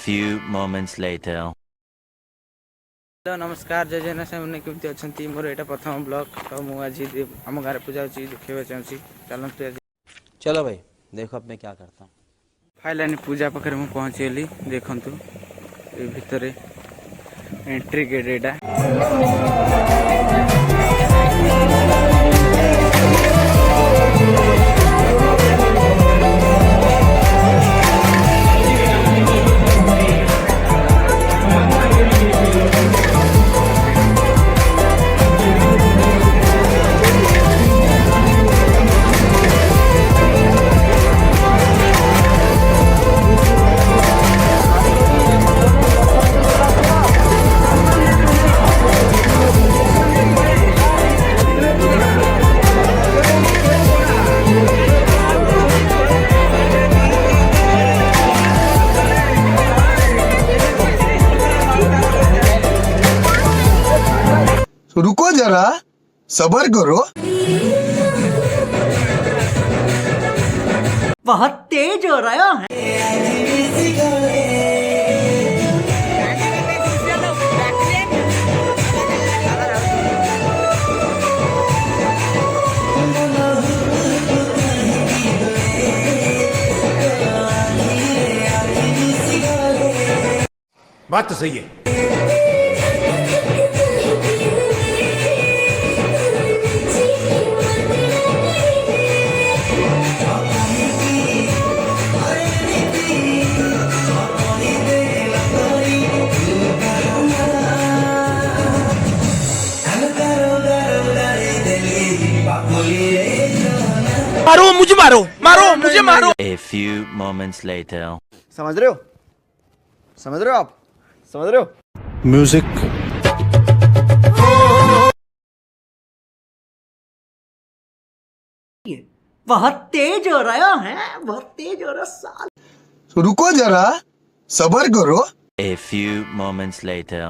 few moments later. Hello नमस्कार जय जगन्नाथ मैंने केमती अच्छा मोर यहाँ प्रथम ब्लॉग तो मुझे आम गाँव पूजा देखा चाहूँगी चलते चलो भाई देखो अब मैं क्या करता हूँ। फाइलानी पूजा पाखे मुझे पहुँचीगली देखु ये भितर एंट्री गेट यहाँ रुको जरा सबर करो। बहुत तेज हो रहा है। बात तो सही है। मारो मुझे, मारो मारो मुझे, मारो। A few moments later. समझ रहे हो? समझ रहे हो आप? समझ रहे हो? म्यूजिक बहुत तेज हो रहा है। बहुत तेज हो रहा साल। रुको जरा सबर करो। A few moments later.